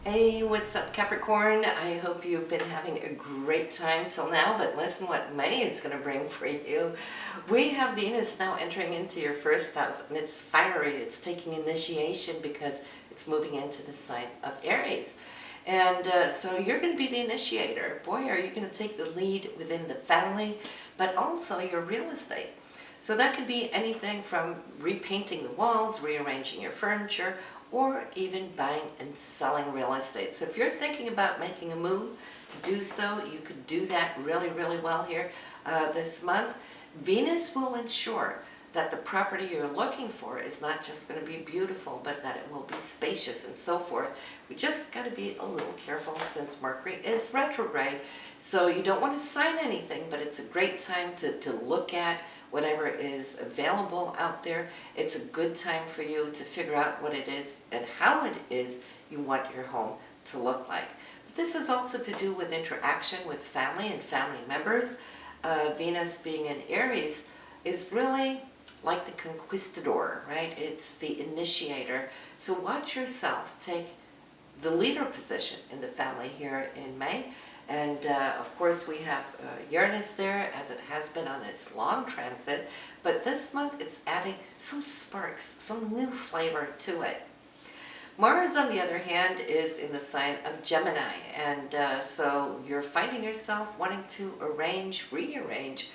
Hey, what's up, Capricorn? I hope you've been having a great time till now, but listen what May is going to bring for you. We have Venus now entering into your first house, and it's fiery. It's taking initiation because it's moving into the sign of Aries. And so you're going to be the initiator. Boy, are you going to take the lead within the family, but also your real estate. So that could be anything from repainting the walls, rearranging your furniture, or even buying and selling real estate. So if you're thinking about making a move to do so, you could do that really, really well here this month. Venus will ensure that the property you're looking for is not just going to be beautiful, but that it will be spacious and so forth. We just got to be a little careful since Mercury is retrograde. So you don't want to sign anything, but it's a great time to look at whatever is available out there. It's a good time for you to figure out what it is and how it is you want your home to look like. But this is also to do with interaction with family and family members. Venus being in Aries is really like the conquistador, right? It's the initiator. So watch yourself take the leader position in the family here in May. And of course we have Uranus there, as it has been on its long transit, but this month it's adding some sparks, some new flavor to it. Mars, on the other hand, is in the sign of Gemini, and so you're finding yourself wanting to rearrange,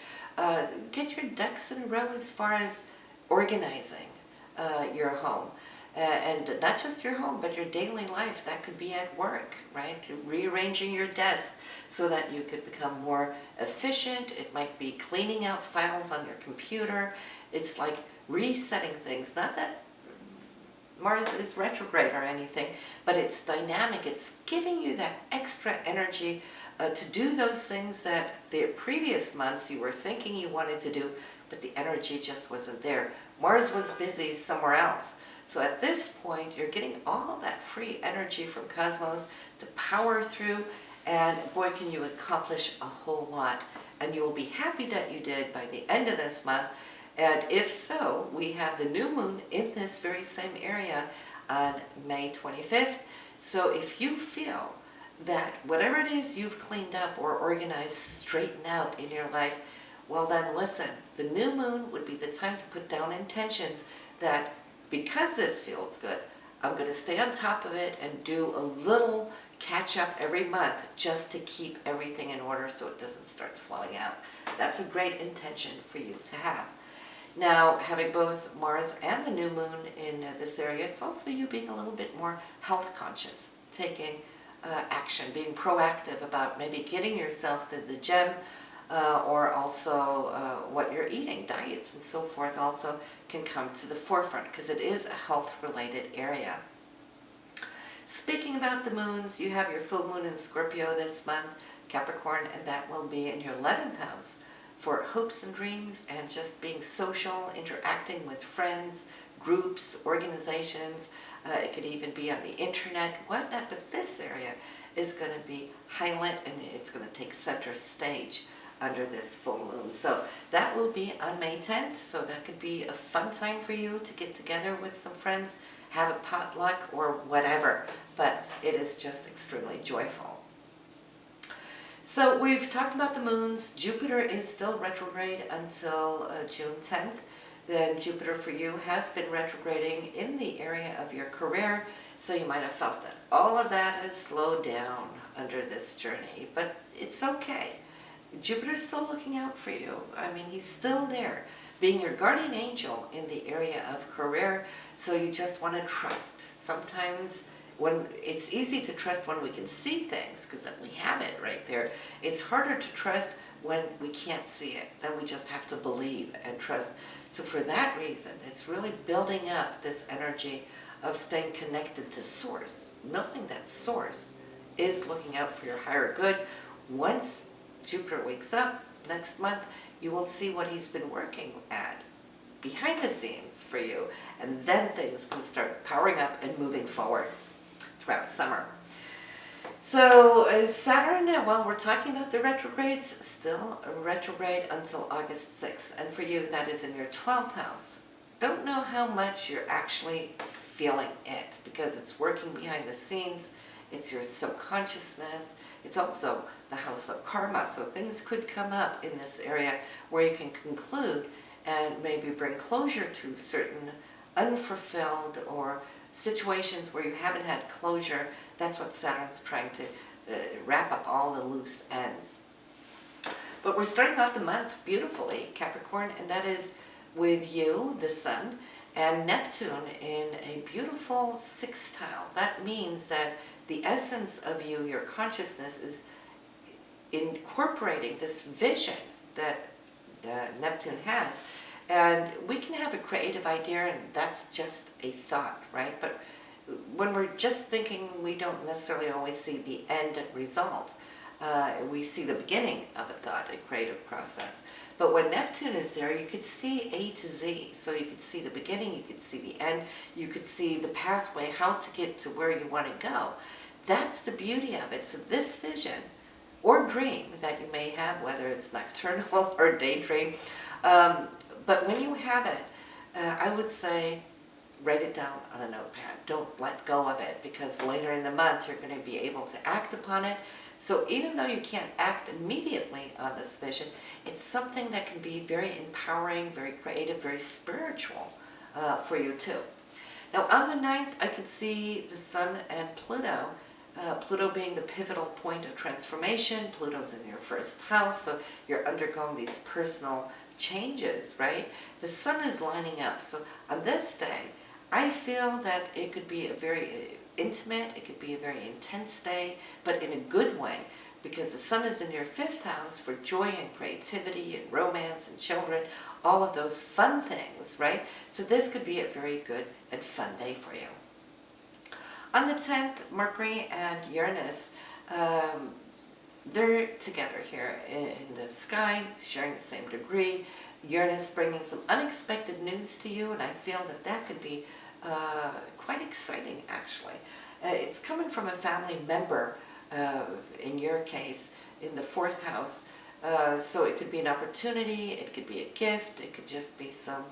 get your ducks in a row as far as organizing your home. And not just your home, but your daily life. That could be at work, right? Rearranging your desk so that you could become more efficient. It might be cleaning out files on your computer. It's like resetting things. Not that Mars is retrograde or anything, but it's dynamic. It's giving you that extra energy to do those things that the previous months you were thinking you wanted to do, but the energy just wasn't there. Mars was busy somewhere else. So at this point, you're getting all that free energy from Cosmos to power through, and boy, can you accomplish a whole lot. And you'll be happy that you did by the end of this month. And if so, we have the new moon in this very same area on May 25th. So if you feel that whatever it is you've cleaned up or organized, straightened out in your life, well then listen, the new moon would be the time to put down intentions that because this feels good, I'm going to stay on top of it and do a little catch up every month just to keep everything in order so it doesn't start flowing out. That's a great intention for you to have. Now, having both Mars and the new moon in this area, it's also you being a little bit more health conscious, taking action, being proactive about maybe getting yourself to the gym, or also what you're eating, diets and so forth also can come to the forefront because it is a health-related area. Speaking about the moons, you have your full moon in Scorpio this month, Capricorn, and that will be in your 11th house for hopes and dreams and just being social, interacting with friends, groups, organizations. It could even be on the internet, whatnot, but this area is going to be highlight and it's going to take center stage under this full moon. So that will be on May 10th, so that could be a fun time for you to get together with some friends, have a potluck or whatever, but it is just extremely joyful. So we've talked about the moons. Jupiter is still retrograde until June 10th. Then Jupiter for you has been retrograding in the area of your career, so you might have felt that all of that has slowed down under this journey, but it's okay. Jupiter's still looking out for you. I mean, he's still there, being your guardian angel in the area of career, so you just want to trust. Sometimes when it's easy to trust when we can see things, because then we have it right there. It's harder to trust when we can't see it. Then we just have to believe and trust. So for that reason, it's really building up this energy of staying connected to Source, knowing that Source is looking out for your higher good. Once Jupiter wakes up next month, you will see what he's been working at behind the scenes for you, and then things can start powering up and moving forward throughout summer. So Saturn, well, we're talking about the retrogrades, still a retrograde until August 6th, and for you that is in your 12th house. Don't know how much you're actually feeling it because it's working behind the scenes. it's your subconsciousness. It's also the house of karma, so things could come up in this area where you can conclude and maybe bring closure to certain unfulfilled or situations where you haven't had closure. That's what Saturn's trying to wrap up all the loose ends. But we're starting off the month beautifully, Capricorn, and that is with you, the Sun, and Neptune in a beautiful sextile. That means that the essence of you, your consciousness, is incorporating this vision that Neptune has. And we can have a creative idea, and that's just a thought, right? But when we're just thinking, we don't necessarily always see the end result. We see the beginning of a thought, a creative process. But when Neptune is there, you could see A to Z. So you could see the beginning, you could see the end, you could see the pathway, how to get to where you want to go. That's the beauty of it. So this vision or dream that you may have, whether it's nocturnal or daydream, but when you have it, I would say write it down on a notepad. Don't let go of it, because later in the month you're going to be able to act upon it. So even though you can't act immediately on this vision, it's something that can be very empowering, very creative, very spiritual for you too. Now on the 9th, I can see the Sun and Pluto. Pluto being the pivotal point of transformation. Pluto's in your first house, so you're undergoing these personal changes, right? The Sun is lining up. So on this day, I feel that it could be a very intimate, it could be a very intense day, but in a good way, because the Sun is in your 5th house for joy and creativity and romance and children, all of those fun things, right? So this could be a very good and fun day for you. On the 10th, Mercury and Uranus, they're together here in the sky, sharing the same degree. Uranus bringing some unexpected news to you, and I feel that that could be quite exciting, actually. It's coming from a family member, in your case, in the 4th house. So it could be an opportunity, it could be a gift, it could just be some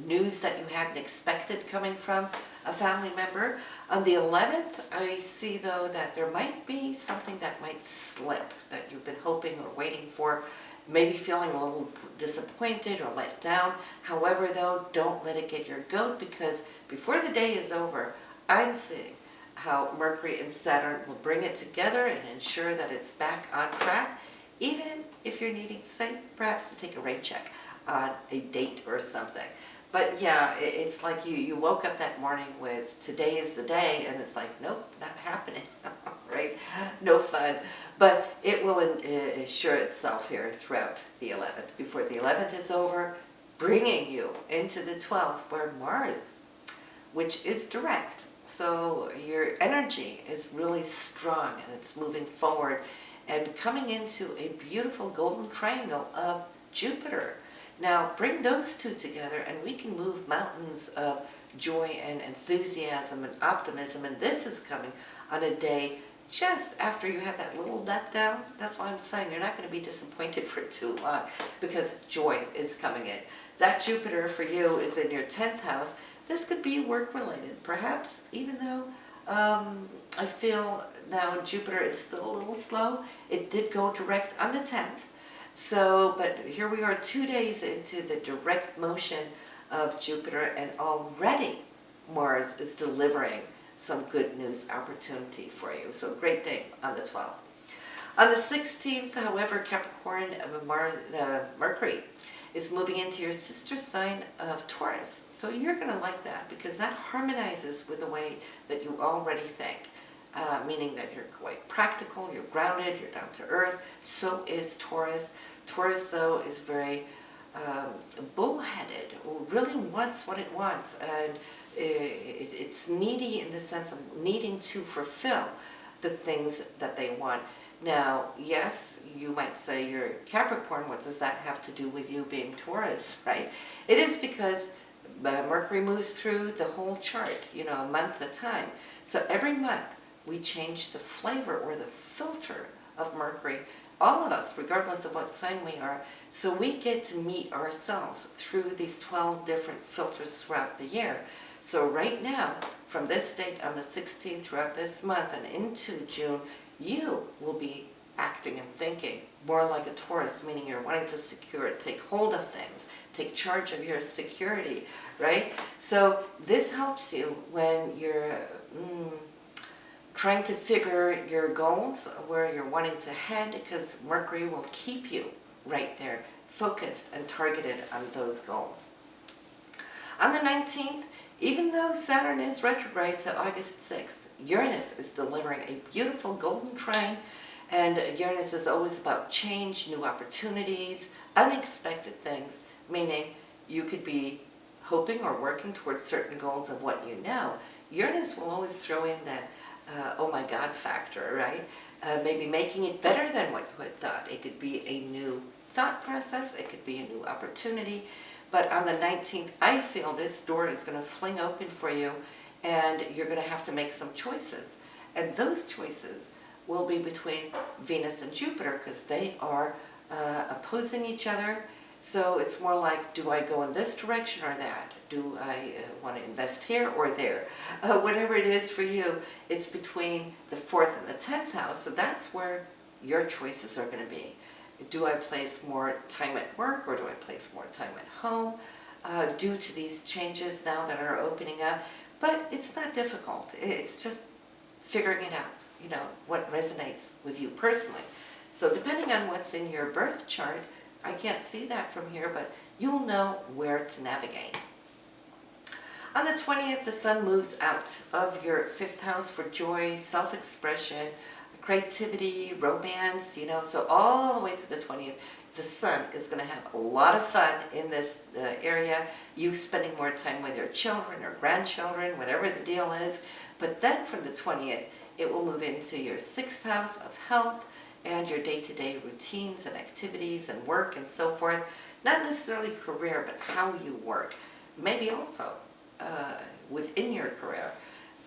news that you hadn't expected coming from a family member. On the 11th, I see though that there might be something that might slip that you've been hoping or waiting for, maybe feeling a little disappointed or let down. However though, don't let it get your goat, because before the day is over, I'm seeing how Mercury and Saturn will bring it together and ensure that it's back on track, even if you're needing to say, perhaps to take a rain check on a date or something. But yeah, it's like you woke up that morning with today is the day, and it's like, nope, not happening, right? No fun. But it will assure itself here throughout the 11th. Before the 11th is over, bringing you into the 12th, where Mars, which is direct, so your energy is really strong and it's moving forward and coming into a beautiful golden triangle of Jupiter. Now bring those two together and we can move mountains of joy and enthusiasm and optimism, and this is coming on a day just after you have that little letdown. That's why I'm saying you're not going to be disappointed for too long, because joy is coming in. That Jupiter for you is in your 10th house. This could be work related, perhaps, even though I feel now Jupiter is still a little slow. It did go direct on the 10th. So, but here we are 2 days into the direct motion of Jupiter, and already Mars is delivering some good news opportunity for you. So great day on the 12th. On the 16th, however, Capricorn, Mercury is moving into your sister sign of Taurus. So you're going to like that, because that harmonizes with the way that you already think. Meaning that you're quite practical, you're grounded, you're down to earth. So is Taurus. Taurus, though, is very bullheaded, really wants what it wants, and it's needy in the sense of needing to fulfill the things that they want. Now, yes, you might say you're Capricorn, what does that have to do with you being Taurus, right? It is because Mercury moves through the whole chart, a month at a time. So every month, we change the flavor or the filter of Mercury, all of us, regardless of what sign we are. So we get to meet ourselves through these 12 different filters throughout the year. So right now, from this date on the 16th throughout this month and into June, you will be acting and thinking more like a Taurus, meaning you're wanting to secure it, take hold of things, take charge of your security, right? So this helps you when you're trying to figure your goals, where you're wanting to head, because Mercury will keep you right there, focused and targeted on those goals. On the 19th, even though Saturn is retrograde to August 6th, Uranus is delivering a beautiful golden trine, and Uranus is always about change, new opportunities, unexpected things, meaning you could be hoping or working towards certain goals of what you know. Uranus will always throw in that oh my God factor, right? Maybe making it better than what you had thought. It could be a new thought process, it could be a new opportunity. But on the 19th, I feel this door is going to fling open for you, and you're going to have to make some choices. And those choices will be between Venus and Jupiter, because they are opposing each other. So it's more like, do I go in this direction or that? Do I want to invest here or there? Whatever it is for you, it's between the 4th and the 10th house. So that's where your choices are going to be. Do I place more time at work, or do I place more time at home due to these changes now that are opening up? But it's not difficult. It's just figuring it out, you know, what resonates with you personally. So depending on what's in your birth chart, I can't see that from here, but you'll know where to navigate. On the 20th, the sun moves out of your 5th house for joy, self-expression, creativity, romance, you know, so all the way to the 20th, the sun is going to have a lot of fun in this area, you spending more time with your children or grandchildren, whatever the deal is. But then from the 20th, it will move into your 6th house of health and your day-to-day routines and activities and work and so forth. Not necessarily career, but how you work. Maybe also within your career.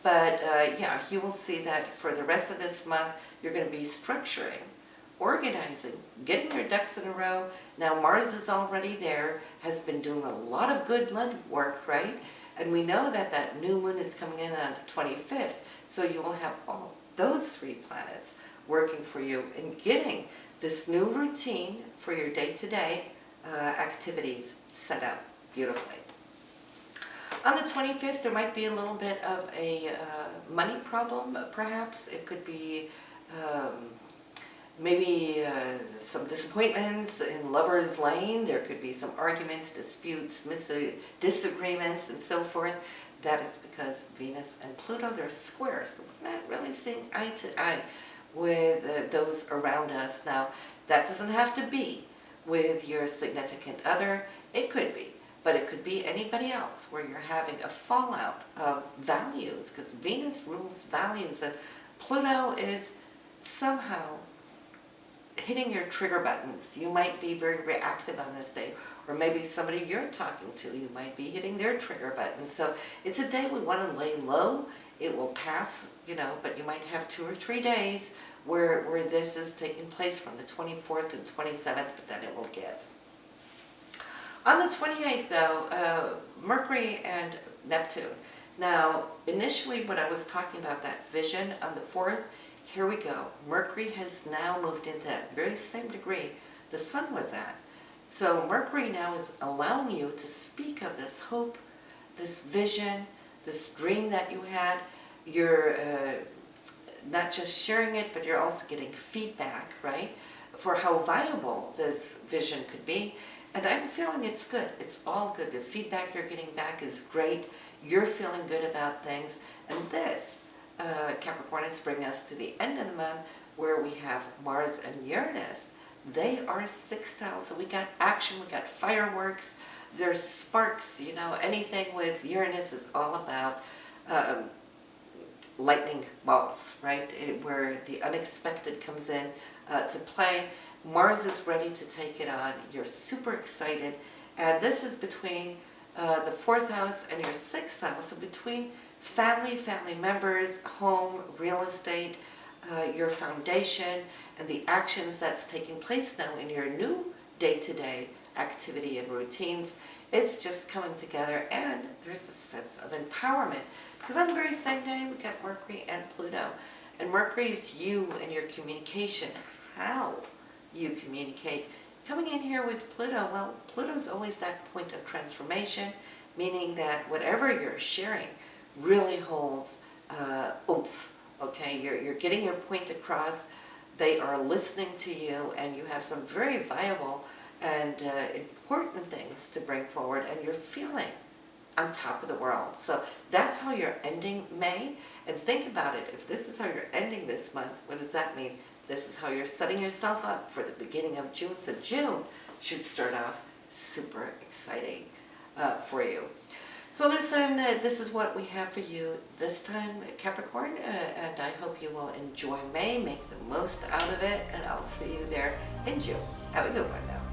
But yeah, you will see that for the rest of this month, you're going to be structuring, organizing, getting your ducks in a row. Now Mars is already there, has been doing a lot of good lead work, right? And we know that that new moon is coming in on the 25th, so you will have all those 3 planets working for you and getting this new routine for your day-to-day activities set up beautifully. On the 25th, there might be a little bit of a money problem, perhaps. It could be maybe some disappointments in lover's lane. There could be some arguments, disputes, disagreements, and so forth. That is because Venus and Pluto, they're square, so we're not really seeing eye to eye with those around us. Now, that doesn't have to be with your significant other. It could be. But it could be anybody else where you're having a fallout of values, because Venus rules values, and Pluto is somehow hitting your trigger buttons. You might be very reactive on this day, or maybe somebody you're talking to, you might be hitting their trigger buttons. So it's a day we want to lay low. It will pass, you know, but you might have 2 or 3 days where this is taking place from the 24th to the 27th, but then it will give. On the 28th, though, Mercury and Neptune. Now, initially when I was talking about that vision on the 4th, here we go. Mercury has now moved into that very same degree the sun was at. So Mercury now is allowing you to speak of this hope, this vision, this dream that you had. You're not just sharing it, but you're also getting feedback, right, for how viable this vision could be. And I'm feeling it's good. It's all good. The feedback you're getting back is great. You're feeling good about things. And this, Capricorn, is bringing us to the end of the month where we have Mars and Uranus. They are sextile. So we got action, we got fireworks, there's sparks, you know, anything with Uranus is all about lightning bolts, right? Where the unexpected comes in to play. Mars is ready to take it on. You're super excited. And this is between the 4th house and your 6th house. So between family members, home, real estate, your foundation, and the actions that's taking place now in your new day-to-day activity and routines. it's just coming together, and there's a sense of empowerment. Because on the very same day, we got Mercury and Pluto. And Mercury is you and your communication, how you communicate. Coming in here with Pluto, well, Pluto's always that point of transformation, meaning that whatever you're sharing really holds oomph, okay? You're getting your point across, they are listening to you, and you have some very viable and important things to bring forward, and you're feeling on top of the world. So that's how you're ending May. And think about it, if this is how you're ending this month, what does that mean? This is how you're setting yourself up for the beginning of June. So June should start off super exciting for you. So listen, this is what we have for you this time, Capricorn, and I hope you will enjoy May, make the most out of it, and I'll see you there in June. Have a good one now.